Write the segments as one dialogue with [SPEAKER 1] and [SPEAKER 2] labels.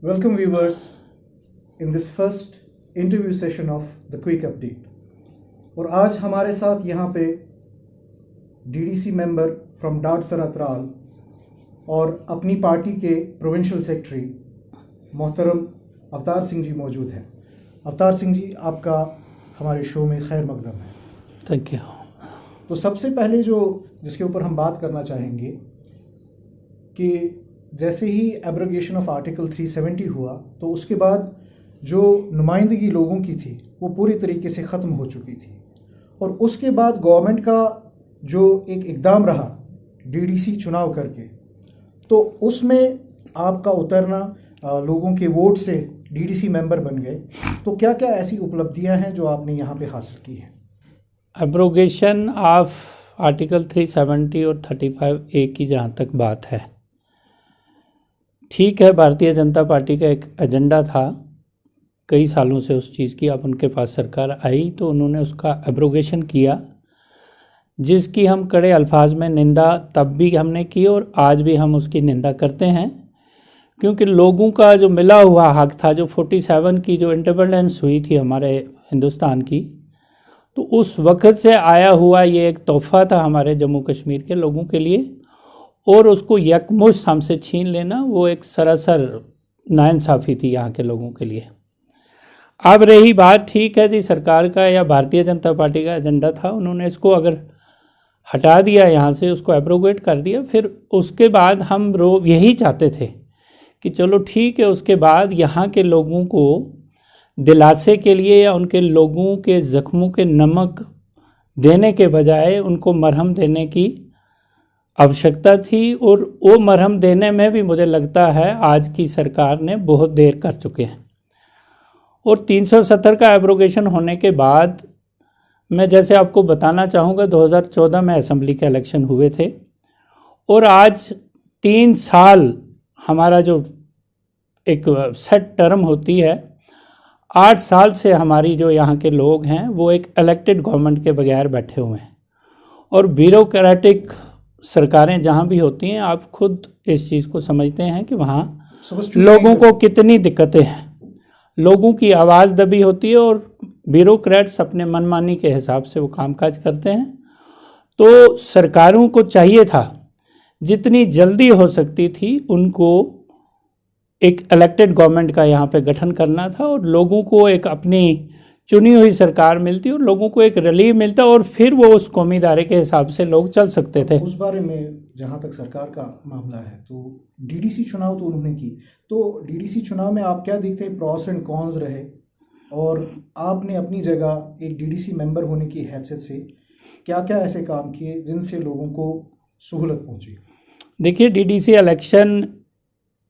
[SPEAKER 1] Welcome viewers in this first interview session of the Quick Update। और आज हमारे साथ यहाँ पे डीडीसी मेंबर फ्रॉम डाडसरा त्राल और अपनी पार्टी के प्रोविंशियल सेक्रेटरी मोहतरम अवतार सिंह जी मौजूद हैं। अवतार सिंह जी, आपका हमारे शो में खैर मकदम है।
[SPEAKER 2] Thank you.
[SPEAKER 1] तो सबसे पहले जिसके ऊपर हम बात करना चाहेंगे कि जैसे ही एब्रोगेशन ऑफ आर्टिकल 370 हुआ तो उसके बाद जो नुमाइंदगी लोगों की थी वो पूरी तरीके से ख़त्म हो चुकी थी, और उसके बाद गवर्नमेंट का जो एक इक़दाम रहा डीडीसी चुनाव करके, तो उसमें आपका उतरना, लोगों के वोट से डीडीसी मेंबर बन गए। तो क्या क्या ऐसी उपलब्धियां हैं जो आपने यहाँ पे हासिल की हैं?
[SPEAKER 2] एब्रोगेशन ऑफ आर्टिकल 370 और 35A की जहाँ तक बात है, ठीक है, भारतीय जनता पार्टी का एक एजेंडा था कई सालों से उस चीज़ की। अब उनके पास सरकार आई तो उन्होंने उसका एब्रोगेशन किया, जिसकी हम कड़े अल्फाज में निंदा तब भी हमने की और आज भी हम उसकी निंदा करते हैं, क्योंकि लोगों का जो मिला हुआ हक था, जो 47 की जो इंडिपेंडेंस हुई थी हमारे हिंदुस्तान की, तो उस वक़्त से आया हुआ ये एक तोहफ़ा था हमारे जम्मू कश्मीर के लोगों के लिए, और उसको यकमुश्त हमसे छीन लेना वो एक सरासर नाइंसाफ़ी थी यहाँ के लोगों के लिए। अब रही बात, ठीक है जी, सरकार का या भारतीय जनता पार्टी का एजेंडा था, उन्होंने इसको अगर हटा दिया यहाँ से, उसको एब्रोगेट कर दिया, फिर उसके बाद हम यही चाहते थे कि चलो ठीक है, उसके बाद यहाँ के लोगों को दिलासे के लिए या उनके लोगों के ज़ख्मों के नमक देने के बजाय उनको मरहम देने की आवश्यकता थी, और वो मरहम देने में भी मुझे लगता है आज की सरकार ने बहुत देर कर चुके हैं। और 370 का एब्रोगेशन होने के बाद मैं जैसे आपको बताना चाहूँगा, 2014 में असेंबली के इलेक्शन हुए थे, और आज 3 साल हमारा जो एक सेट टर्म होती है, 8 साल से हमारी जो यहाँ के लोग हैं वो एक इलेक्टेड गवर्नमेंट के बगैर बैठे हुए हैं। और ब्यूरोक्रेटिक सरकारें जहाँ भी होती हैं, आप खुद इस चीज़ को समझते हैं कि वहाँ लोगों को कितनी दिक्कतें हैं, लोगों की आवाज़ दबी होती है और ब्यूरोक्रेट्स अपने मनमानी के हिसाब से वो कामकाज करते हैं। तो सरकारों को चाहिए था जितनी जल्दी हो सकती थी उनको एक इलेक्टेड गवर्नमेंट का यहाँ पे गठन करना था, और लोगों को एक अपनी चुनी हुई सरकार मिलती और लोगों को एक रिलीफ मिलता, और फिर वो उस कौमी दायरे के हिसाब से लोग चल सकते थे।
[SPEAKER 1] उस बारे में जहाँ तक सरकार का मामला है, तो डीडीसी चुनाव तो उन्होंने की, तो डीडीसी चुनाव में आप क्या देखते हैं प्रॉस एंड कॉन्स रहे, और आपने अपनी जगह एक डीडीसी मेंबर होने की हैसियत से क्या क्या ऐसे काम किए जिनसे लोगों को सहूलत पहुँची?
[SPEAKER 2] देखिए, डीडीसी इलेक्शन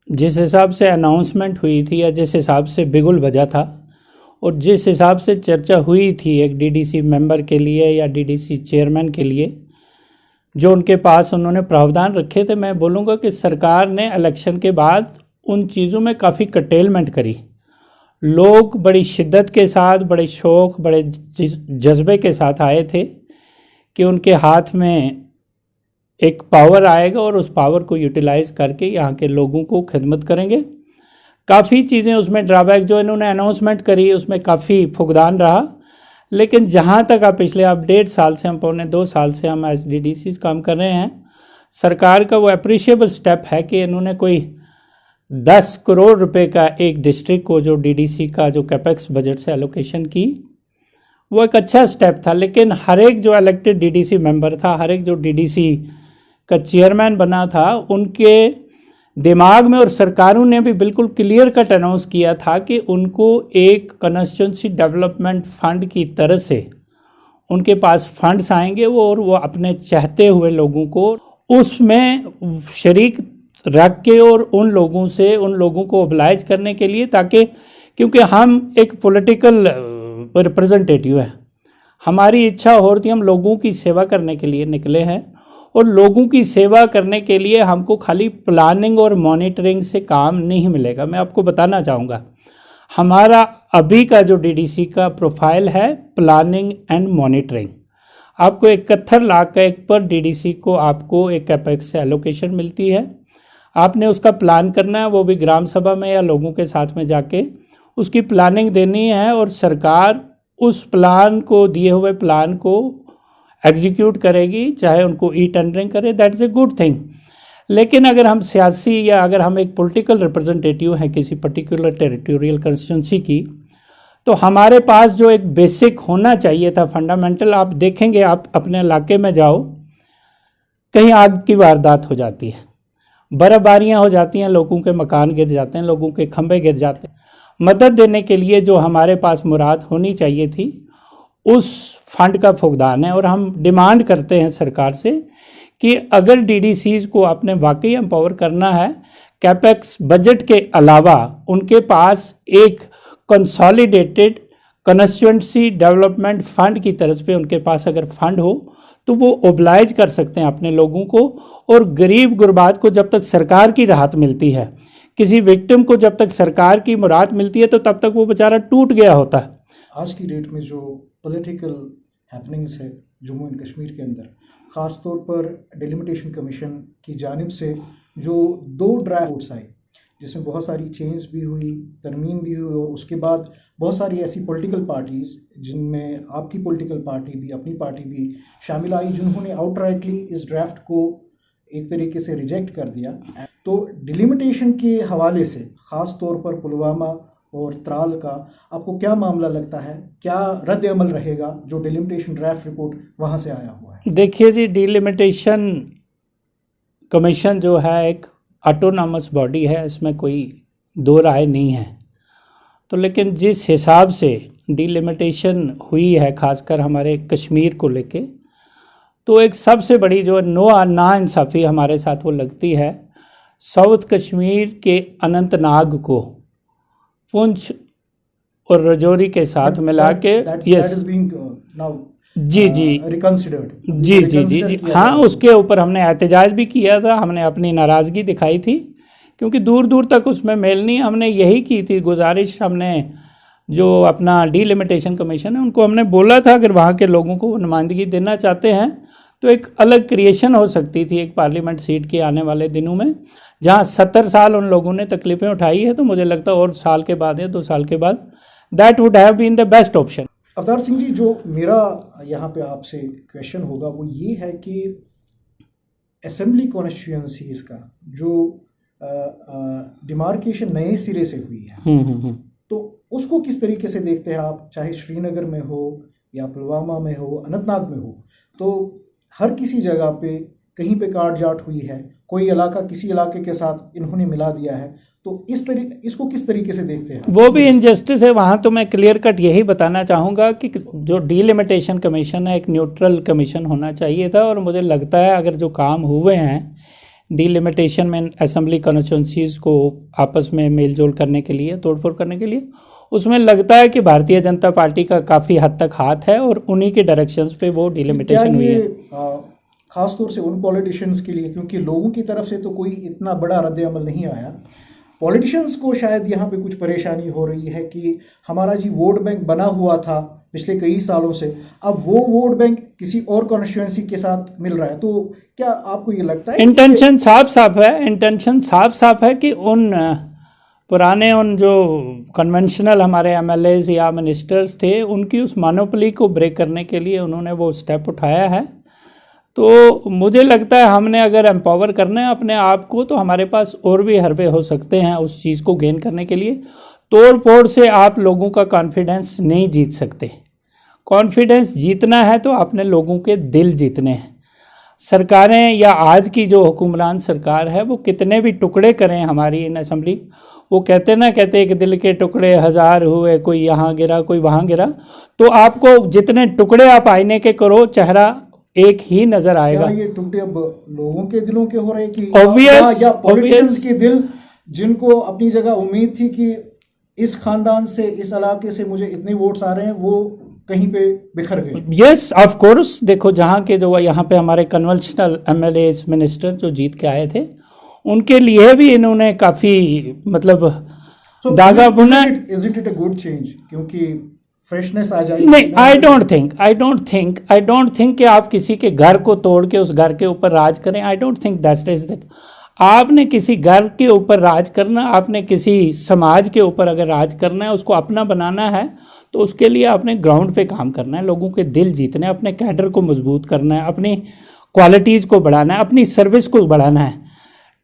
[SPEAKER 2] जिस हिसाब से अनाउंसमेंट हुई थी, या जिस हिसाब से बिगुल बजा था, और जिस हिसाब से चर्चा हुई थी एक डीडीसी मेंबर के लिए या डीडीसी चेयरमैन के लिए, जो उनके पास उन्होंने प्रावधान रखे थे, मैं बोलूँगा कि सरकार ने इलेक्शन के बाद उन चीज़ों में काफ़ी कटेलमेंट करी। लोग बड़ी शिद्दत के साथ, बड़े शौक़, बड़े जज्बे के साथ आए थे कि उनके हाथ में एक पावर आएगा और उस पावर को यूटिलाइज़ करके यहाँ के लोगों को खिदमत करेंगे। काफ़ी चीज़ें उसमें ड्रॉबैक जो इन्होंने अनाउंसमेंट करी उसमें काफ़ी फुकदान रहा, लेकिन जहाँ तक आप पिछले 1.5 साल से, हम पौने 2 साल से हम एज डीडीसी काम कर रहे हैं, सरकार का वो अप्रिशिएबल स्टेप है कि इन्होंने कोई 10 करोड़ रुपए का एक डिस्ट्रिक्ट को जो डीडीसी का जो कैपेक्स बजट से एलोकेशन की, वो एक अच्छा स्टेप था। लेकिन हर एक जो इलेक्टेड डीडीसी मेंबर था, हर एक जो डीडीसी का चेयरमैन बना था, उनके दिमाग में, और सरकारों ने भी बिल्कुल क्लियर कट अनाउंस किया था कि उनको एक कंस्टिट्यूंसी डेवलपमेंट फंड की तरह से उनके पास फंड्स आएंगे और वो अपने चाहते हुए लोगों को उसमें शरीक रख के और उन लोगों को ओबलाइज करने के लिए, ताकि, क्योंकि हम एक पॉलिटिकल रिप्रेजेंटेटिव है, हमारी इच्छा होती है, हम लोगों की सेवा करने के लिए निकले हैं, और लोगों की सेवा करने के लिए हमको खाली प्लानिंग और मॉनिटरिंग से काम नहीं मिलेगा। मैं आपको बताना चाहूँगा, हमारा अभी का जो डीडीसी का प्रोफाइल है प्लानिंग एंड मॉनिटरिंग। आपको 71 लाख का एक पर डीडीसी को आपको एक कैपेक्स से एलोकेशन मिलती है। आपने उसका प्लान करना है, वो भी ग्राम सभा में या लोगों के साथ में जाके उसकी प्लानिंग देनी है, और सरकार उस प्लान को, दिए हुए प्लान को एग्जीक्यूट करेगी, चाहे उनको ई टेंडरिंग करे, that is a good thing. लेकिन अगर हम सियासी या अगर हम एक पॉलिटिकल रिप्रेजेंटेटिव हैं किसी पर्टिकुलर टेरिटोरियल कंस्टिट्यूंसी की, तो हमारे पास जो एक बेसिक होना चाहिए था, फंडामेंटल, आप देखेंगे, आप अपने इलाके में जाओ, कहीं आग की वारदात हो जाती है, बर्फबारियाँ हो जाती हैं, लोगों के मकान गिर जाते हैं, लोगों के खंभे गिर जाते हैं। मदद देने के लिए जो हमारे पास मुराद होनी चाहिए थी, उस फंड का फुकदान है। और हम डिमांड करते हैं सरकार से कि अगर डीडीसीज को आपने वाकई एम्पावर करना है, कैपेक्स बजट के अलावा उनके पास एक कंसोलिडेटेड कंस्टिट्यूएंसी डेवलपमेंट फंड की तरफ पे उनके पास अगर फंड हो, तो वो ओबलाइज कर सकते हैं अपने लोगों को। और गरीब गुरबात को जब तक सरकार की राहत मिलती है, किसी विक्टिम को जब तक सरकार की मुराद मिलती है, तो तब तक वो बेचारा टूट गया होता है।
[SPEAKER 1] आज की डेट में जो पॉलिटिकल हैपनिंग्स है जम्मू एंड कश्मीर के अंदर, ख़ास तौर पर डिलिमिटेशन कमीशन की जानिब से जो 2 ड्राफ्ट्स आए, जिसमें बहुत सारी चेंज भी हुई, तरमीम भी हुई, और उसके बाद बहुत सारी ऐसी पॉलिटिकल पार्टीज़, जिनमें आपकी पॉलिटिकल पार्टी भी, अपनी पार्टी भी शामिल आई, जिन्होंने आउटराइटली इस ड्राफ्ट को एक तरीके से रिजेक्ट कर दिया। तो डिलिमिटेशन के हवाले से ख़ास तौर पर पुलवामा और त्राल का आपको क्या मामला लगता है, क्या रद्द अमल रहेगा जो डिलिमिटेशन ड्राफ्ट रिपोर्ट वहाँ से आया हुआ है?
[SPEAKER 2] देखिए जी, डिलिमिटेशन कमीशन जो है एक ऑटोनॉमस बॉडी है, इसमें कोई दो राय नहीं है। तो लेकिन जिस हिसाब से डिलिमिटेशन हुई है, खासकर हमारे कश्मीर को लेके, तो एक सबसे बड़ी जो नाइंसाफ़ी हमारे साथ वो लगती है, साउथ कश्मीर के अनंतनाग को पुंछ और रजौरी के साथ मिला के, जी, हाँ, उसके ऊपर हमने एहतजाज भी किया था, हमने अपनी नाराज़गी दिखाई थी, क्योंकि दूर दूर तक उसमें मेल नहीं। हमने यही की थी गुजारिश, हमने जो अपना डिलिमिटेशन कमीशन है उनको हमने बोला था, अगर वहाँ के लोगों को नुमाइंदगी देना चाहते हैं तो एक अलग क्रिएशन हो सकती थी एक पार्लियामेंट सीट के आने वाले दिनों में, जहाँ 70 साल उन लोगों ने तकलीफ़ें उठाई है। तो मुझे लगता है और साल के बाद या 2 साल के बाद that would have been the best option.
[SPEAKER 1] Avtar Singh जी, जो मेरा यहाँ पे आपसे क्वेश्चन होगा वो ये है कि असेंबली कॉन्स्टिट्यूएंसीज का जो डिमार्केशन नए सिरे से हुई है, तो उसको किस तरीके से देखते हैं आप? चाहे श्रीनगर में हो या पुलवामा में हो, अनंतनाग में हो, तो हर किसी जगह पे कहीं पे काट जाट हुई है, कोई इलाका किसी इलाके के साथ इन्होंने मिला दिया है, तो इसको किस तरीके से देखते हैं?
[SPEAKER 2] वो भी इनजस्टिस है। वहाँ तो मैं क्लियर कट यही बताना चाहूँगा कि जो डिलिमिटेशन कमीशन है एक न्यूट्रल कमीशन होना चाहिए था, और मुझे लगता है अगर जो काम हुए हैं डिलिमिटेशन में असेंबली कॉन्स्टिट्यूंसीज़ को आपस में मेल जोल करने के लिए, तोड़फोड़ करने के लिए, उसमें लगता है कि भारतीय जनता पार्टी का काफ़ी हद तक हाथ है, और उन्हीं के डायरेक्शंस पे वो डिलिमिटेशन हुई है।
[SPEAKER 1] ख़ास तौर से उन पॉलिटिशियंस के लिए, क्योंकि लोगों की तरफ से तो कोई इतना बड़ा रद्द अमल नहीं आया, पॉलिटिशियंस को शायद यहाँ पे कुछ परेशानी हो रही है कि हमारा जी वोट बैंक बना हुआ था पिछले कई सालों से, अब वो वोट बैंक किसी और कॉन्स्टिट्यूएंसी के साथ मिल रहा है। तो क्या आपको ये लगता है
[SPEAKER 2] इंटेंशन साफ है कि उन पुराने उन जो कन्वेंशनल हमारे एमएलएज या मिनिस्टर्स थे, उनकी उस मोनोपोली को ब्रेक करने के लिए उन्होंने वो स्टेप उठाया है। तो मुझे लगता है हमने अगर एम्पावर करना है अपने आप को, तो हमारे पास और भी हरबे हो सकते हैं उस चीज़ को गेन करने के लिए। तोड़ फोड़ से आप लोगों का कॉन्फिडेंस नहीं जीत सकते। कॉन्फिडेंस जीतना है तो अपने लोगों के दिल जीतने हैं। सरकारें या आज की जो हुक्मरान सरकार है, वो कितने भी टुकड़े करें हमारी इन असेंबली, वो कहते कि दिल के टुकड़े 1000 हुए, कोई यहाँ गिरा कोई वहाँ गिरा, तो आपको जितने टुकड़े आप आईने के करो, चेहरा एक ही नजर आएगा।
[SPEAKER 1] क्या ये टुकड़े अब लोगों के दिलों के हो रहे हैं कि या पॉलिटिशियंस के दिल, जिनको अपनी जगह उम्मीद थी कि इस खानदान से, इस इलाके से मुझे इतने वोट्स आ रहे हैं, वो कहीं पे बिखर गए?
[SPEAKER 2] Yes, of course. देखो, जहाँ के जो यहाँ पे हमारे कन्वेंशनल एमएलएज मिनिस्टर जो जीत के आए थे, उनके लिए भी इन्होंने काफ़ी मतलब दागा बुना।
[SPEAKER 1] Isn't it a good change? क्योंकि फ्रेशनेस आ जाएगी।
[SPEAKER 2] नहीं, आई डोंट थिंक कि आप किसी के घर को तोड़ के उस घर के ऊपर राज करें। I don't think that's the. आपने किसी घर के ऊपर राज करना, आपने किसी समाज के ऊपर अगर राज करना है, उसको अपना बनाना है, तो उसके लिए आपने ग्राउंड पे काम करना है, लोगों के दिल जीतने हैं, अपने कैडर को मजबूत करना है, अपनी क्वालिटीज़ को बढ़ाना है, अपनी सर्विस को बढ़ाना है।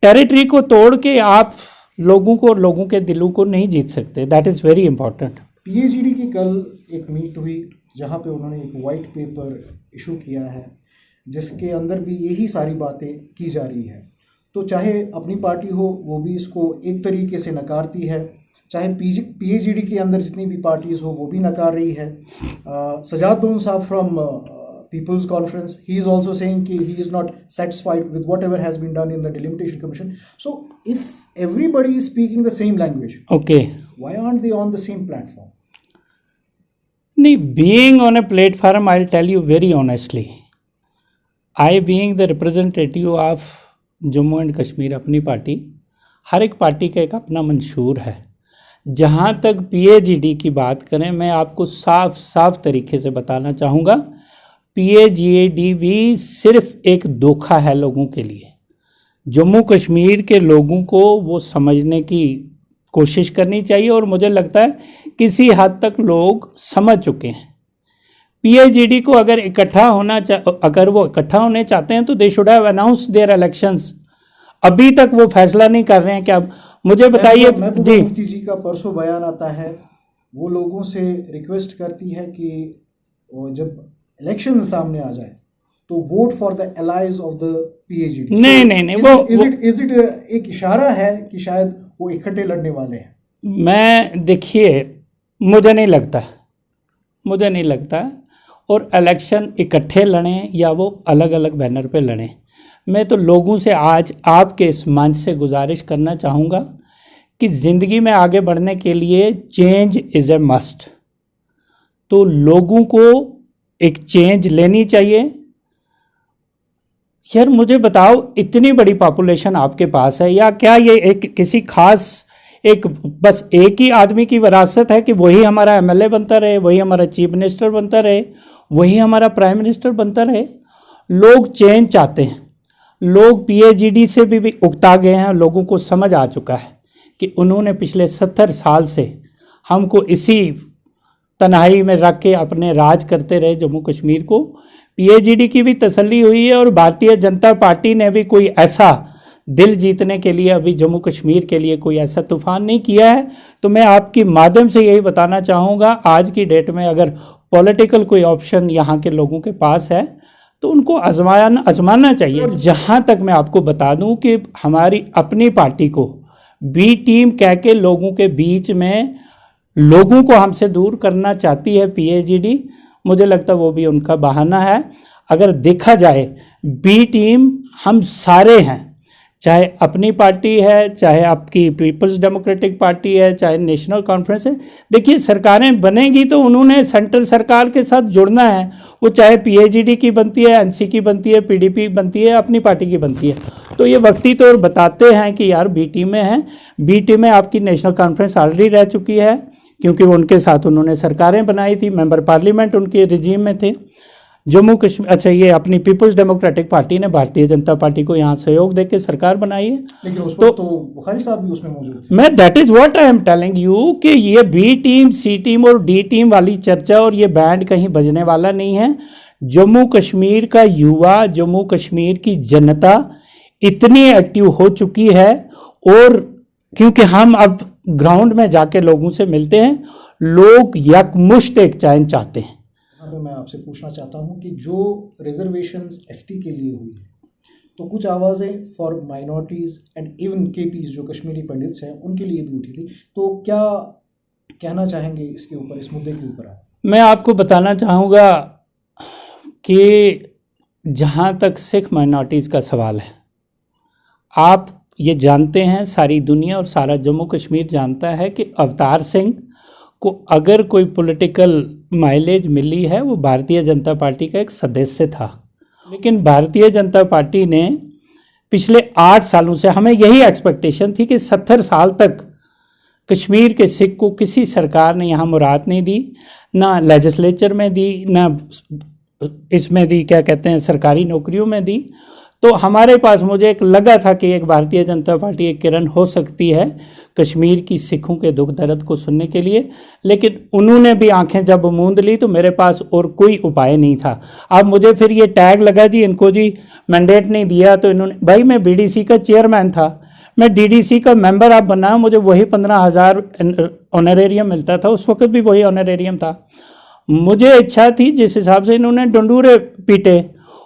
[SPEAKER 2] टेरिटरी को तोड़ के आप लोगों के दिलों को नहीं जीत सकते। That is very important.
[SPEAKER 1] PHED की कल एक मीट हुई जहाँ पे उन्होंने एक वाइट पेपर इशू किया है जिसके अंदर भी यही सारी बातें की जा रही है। तो चाहे अपनी पार्टी हो वो भी इसको एक तरीके से नकारती है, चाहे पीएचईडी के अंदर जितनी भी पार्टीज़ हो वो भी नकार रही है। सजाद दोन साहब from People's Conference, he is also saying कि he is not satisfied with whatever has been done in the Delimitation Commission. So if everybody is speaking the same language,
[SPEAKER 2] okay,
[SPEAKER 1] why aren't they on the same platform?
[SPEAKER 2] नहीं, being on a platform, I'll tell you very honestly, I being the representative of Jammu and Kashmir, अपनी party, हर एक party का एक अपना मंशूर है। जहाँ तक PHED की बात करें, मैं आपको साफ तरीके से बताना चाहूँगा, पीएचईडी भी सिर्फ एक धोखा है लोगों के लिए। जम्मू कश्मीर के लोगों को वो समझने की कोशिश करनी चाहिए और मुझे लगता है किसी हद तक लोग समझ चुके हैं। पीएचईडी को अगर अगर वो इकट्ठा होने चाहते हैं तो they should have announce their elections. अभी तक वो फैसला नहीं कर रहे हैं। क्या मुझे बताइए
[SPEAKER 1] जी। मुफ्ती जी का परसों बयान आता है, वो लोगों से रिक्वेस्ट करती है कि जब इलेक्शन सामने आ जाए तो vote for the allies of the PHED.
[SPEAKER 2] नहीं, वो
[SPEAKER 1] इज इट एक इशारा है कि शायद वो इकट्ठे लड़ने वाले हैं?
[SPEAKER 2] मैं देखिए, मुझे नहीं लगता और इलेक्शन इकट्ठे लड़ें या वो अलग अलग बैनर पे लड़ें। मैं तो लोगों से आज आपके इस मंच से गुजारिश करना चाहूँगा कि ज़िंदगी में आगे बढ़ने के लिए चेंज इज़ ए मस्ट। तो लोगों को एक चेंज लेनी चाहिए। यार मुझे बताओ, इतनी बड़ी पॉपुलेशन आपके पास है, या क्या ये एक किसी खास बस एक ही आदमी की विरासत है कि वही हमारा एमएलए बनता रहे, वही हमारा चीफ मिनिस्टर बनता रहे, वही हमारा प्राइम मिनिस्टर बनता रहे? लोग चेंज चाहते हैं। लोग पीएचईडी से भी उकता गए हैं। लोगों को समझ आ चुका है कि उन्होंने पिछले 70 साल से हमको इसी तन्हाई में रख के अपने राज करते रहे जम्मू कश्मीर को। पीएचईडी की भी तसल्ली हुई है और भारतीय जनता पार्टी ने भी कोई ऐसा दिल जीतने के लिए अभी जम्मू कश्मीर के लिए कोई ऐसा तूफान नहीं किया है। तो मैं आपके माध्यम से यही बताना चाहूँगा, आज की डेट में अगर पॉलिटिकल कोई ऑप्शन यहाँ के लोगों के पास है तो उनको आजमाना चाहिए। और जहाँ तक मैं आपको बता दूँ कि हमारी अपनी पार्टी को बी टीम कह के लोगों के बीच में लोगों को हमसे दूर करना चाहती है पीएचईडी, मुझे लगता है वो भी उनका बहाना है। अगर देखा जाए, बी टीम हम सारे हैं, चाहे अपनी पार्टी है, चाहे आपकी पीपल्स डेमोक्रेटिक पार्टी है, चाहे नेशनल कॉन्फ्रेंस है। देखिए, सरकारें बनेगी तो उन्होंने सेंट्रल सरकार के साथ जुड़ना है। वो चाहे पीएचईडी की बनती है, एनसी की बनती है, पीडीपी बनती है, अपनी पार्टी की बनती है। तो ये वक्ती तौर बताते हैं कि यार बी टीम में हैं। बी टीम में आपकी नेशनल कॉन्फ्रेंस ऑलरेडी रह चुकी है, क्योंकि उनके साथ उन्होंने सरकारें बनाई थी, मेंबर पार्लियामेंट उनके रिजीम में थे। जम्मू कश्मीर, अच्छा, ये अपनी पीपल्स डेमोक्रेटिक पार्टी ने भारतीय जनता पार्टी को यहाँ सहयोग देकर सरकार बनाई है।
[SPEAKER 1] लेकिन उस वक्त तो बुखारी साहब भी उसमें मौजूद थे।
[SPEAKER 2] मैं that is what I am telling you कि ये बी टीम, सी टीम और डी टीम वाली चर्चा और ये बैंड कहीं बजने वाला नहीं है। जम्मू कश्मीर का युवा, जम्मू कश्मीर की जनता इतनी एक्टिव हो चुकी है, और क्योंकि हम अब ग्राउंड में जाके लोगों से मिलते हैं, लोग यकमुश्त एक चैन चाहते हैं।
[SPEAKER 1] मैं आपसे पूछना चाहता हूं कि जो रिजर्वेशंस एसटी के लिए हुई है, तो कुछ आवाज़ें फॉर माइनॉरिटीज़ एंड इवन केपीज जो कश्मीरी पंडित्स हैं उनके लिए भी उठी थी। तो क्या कहना चाहेंगे इसके ऊपर, इस मुद्दे के ऊपर?
[SPEAKER 2] मैं आपको बताना चाहूँगा कि जहाँ तक सिख माइनॉरिटीज़ का सवाल है, आप ये जानते हैं, सारी दुनिया और सारा जम्मू कश्मीर जानता है कि अवतार सिंह को अगर कोई पॉलिटिकल माइलेज मिली है, वो भारतीय जनता पार्टी का एक सदस्य था। लेकिन भारतीय जनता पार्टी ने पिछले 8 सालों से, हमें यही एक्सपेक्टेशन थी कि 70 साल तक कश्मीर के सिख को किसी सरकार ने यहाँ मुराद नहीं दी, ना लेजिस्लेचर में दी, ना इसमें दी, क्या कहते हैं, सरकारी नौकरियों में दी। तो हमारे पास मुझे एक लगा था कि एक भारतीय जनता पार्टी एक किरण हो सकती है कश्मीर की सिखों के दुख दर्द को सुनने के लिए, लेकिन उन्होंने भी आंखें जब मूंद ली तो मेरे पास और कोई उपाय नहीं था। अब मुझे फिर ये टैग लगा जी इनको जी मैंडेट नहीं दिया, तो इन्होंने, भाई मैं बीडीसी का चेयरमैन था, मैं डीडीसी का मेंबर आप बना, मुझे वही 15,000 ऑनरेरियम मिलता था, उस वक्त भी वही ऑनरेरियम था। मुझे इच्छा थी जिस हिसाब से इन्होंने डंडूरे पीटे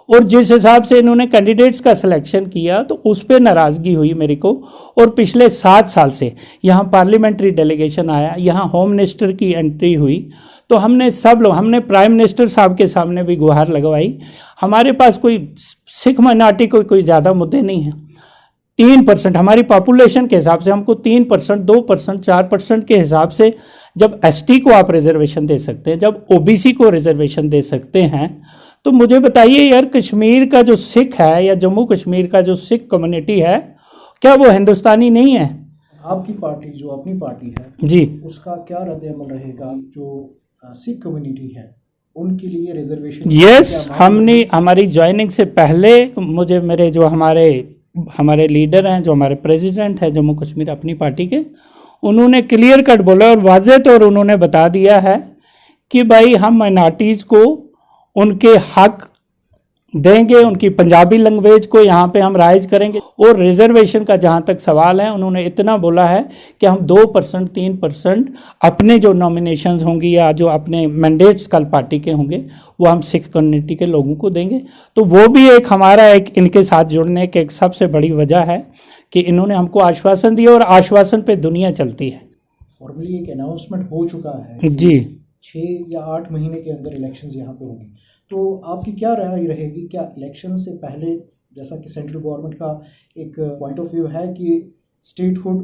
[SPEAKER 2] और जिस हिसाब से इन्होंने कैंडिडेट्स का सिलेक्शन किया, तो उस पर नाराज़गी हुई मेरे को। और पिछले 7 साल से यहाँ पार्लियामेंट्री डेलीगेशन आया, यहाँ होम मिनिस्टर की एंट्री हुई, तो हमने सब लोग, हमने प्राइम मिनिस्टर साहब के सामने भी गुहार लगवाई। हमारे पास कोई सिख माइनॉरिटी कोई ज़्यादा मुद्दे नहीं हैं। 3% हमारी पॉपुलेशन के हिसाब से हमको 3%, 2%, 4% के हिसाब से जब एसटी को आप रिजर्वेशन दे सकते हैं, जब ओबीसी को रिजर्वेशन दे सकते हैं, तो मुझे बताइए यार, कश्मीर का जो सिख है या जम्मू कश्मीर का जो सिख कम्युनिटी है, क्या वो हिंदुस्तानी नहीं है?
[SPEAKER 1] आपकी पार्टी जो अपनी पार्टी है
[SPEAKER 2] जी,
[SPEAKER 1] उसका क्या रद्द-ए-अमल रहेगा जो सिख कम्युनिटी है उनके लिए रिजर्वेशन?
[SPEAKER 2] यस, हमने हमारी ज्वाइनिंग से पहले मुझे मेरे जो हमारे लीडर हैं, जो हमारे प्रेसिडेंट हैं जम्मू कश्मीर अपनी पार्टी के, उन्होंने क्लियर कट बोला और वाज़ेह तौर उन्होंने बता दिया है कि भाई हम माइनॉरिटीज़ को उनके हक देंगे, उनकी पंजाबी लैंग्वेज को यहाँ पे हम राइज करेंगे। और रिजर्वेशन का जहाँ तक सवाल है, उन्होंने इतना बोला है कि हम 2%, 3% अपने जो नॉमिनेशंस होंगी या जो अपने मैंडेट्स कल पार्टी के होंगे वो हम सिख कम्युनिटी के लोगों को देंगे। तो वो भी एक हमारा एक इनके साथ जुड़ने की एक सबसे बड़ी वजह है कि इन्होंने हमको आश्वासन दिया और आश्वासन पे दुनिया चलती है।
[SPEAKER 1] फॉर्मली एक अनाउंसमेंट हो चुका है
[SPEAKER 2] जी,
[SPEAKER 1] 6 या 8 महीने के अंदर इलेक्शंस यहाँ पे होंगी, तो आपकी क्या राय रहेगी? क्या इलेक्शन से पहले, जैसा कि सेंट्रल गवर्नमेंट का एक पॉइंट ऑफ व्यू है कि स्टेटहुड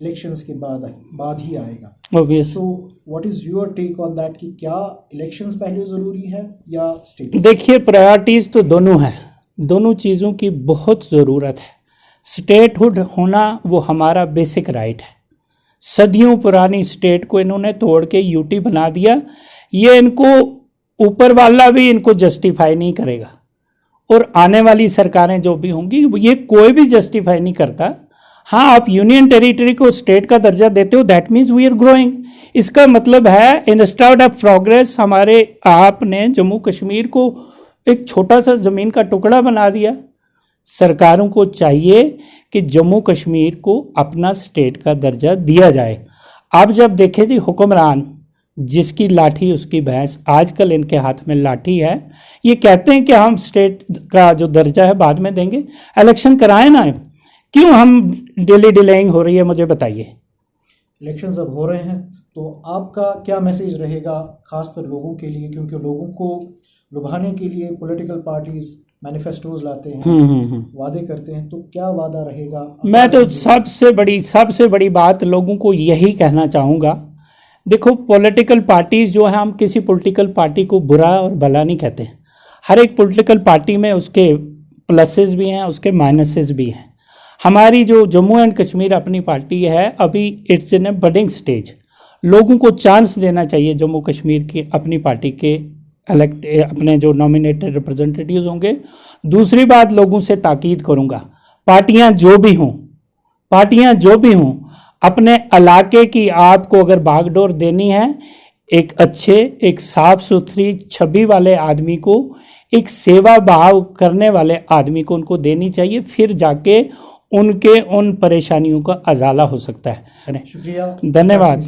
[SPEAKER 1] इलेक्शंस के बाद ही आएगा,
[SPEAKER 2] obvious.
[SPEAKER 1] So what is your take on that कि क्या इलेक्शंस पहले ज़रूरी है या स्टेट?
[SPEAKER 2] देखिए, प्रायोरिटीज़ तो दोनों हैं, दोनों चीज़ों की बहुत ज़रूरत है। स्टेटहुड होना वो हमारा बेसिक राइट है। सदियों पुरानी स्टेट को इन्होंने तोड़ के यूटी बना दिया। ये इनको ऊपर वाला भी इनको जस्टिफाई नहीं करेगा और आने वाली सरकारें जो भी होंगी ये कोई भी जस्टिफाई नहीं करता। हाँ, आप यूनियन टेरिटरी को स्टेट का दर्जा देते हो, that means we are growing. इसका मतलब है इंस्टेड ऑफ प्रोग्रेस हमारे आपने जम्मू कश्मीर को एक छोटा सा ज़मीन का टुकड़ा बना दिया। सरकारों को चाहिए कि जम्मू कश्मीर को अपना स्टेट का दर्जा दिया जाए। अब जब देखें जी, हुक्मरान जिसकी लाठी उसकी भैंस, आजकल इनके हाथ में लाठी है। ये कहते हैं कि हम स्टेट का जो दर्जा है बाद में देंगे, इलेक्शन कराएं ना, क्यों हम डिलेइंग हो रही है, मुझे बताइए।
[SPEAKER 1] इलेक्शंस अब हो रहे हैं, तो आपका क्या मैसेज रहेगा खासकर लोगों के लिए, क्योंकि लोगों को लुभाने के लिए पॉलिटिकल पार्टीज मैनिफेस्टोज लाते हैं, वादे करते हैं, तो क्या वादा रहेगा?
[SPEAKER 2] मैं तो सबसे बड़ी बात लोगों को यही कहना चाहूँगा, देखो पॉलिटिकल पार्टीज जो है, हम किसी पॉलिटिकल पार्टी को बुरा और भला नहीं कहते। हर एक पॉलिटिकल पार्टी में उसके प्लसेस भी हैं, उसके माइनसेस भी हैं। हमारी जो जम्मू एंड कश्मीर अपनी पार्टी है, अभी it's in A budding stage. लोगों को चांस देना चाहिए जम्मू कश्मीर की अपनी पार्टी के अपने जो नॉमिनेटेड रिप्रेजेंटेटिव्स होंगे। दूसरी बात, लोगों से ताकीद करूंगा, पार्टियां जो भी हों, अपने इलाके की आपको अगर बागडोर देनी है, एक अच्छे, एक साफ सुथरी छवि वाले आदमी को, एक सेवा भाव करने वाले आदमी को उनको देनी चाहिए, फिर जाके उनके उन परेशानियों का अजाला हो सकता है।
[SPEAKER 1] शुक्रिया,
[SPEAKER 2] धन्यवाद।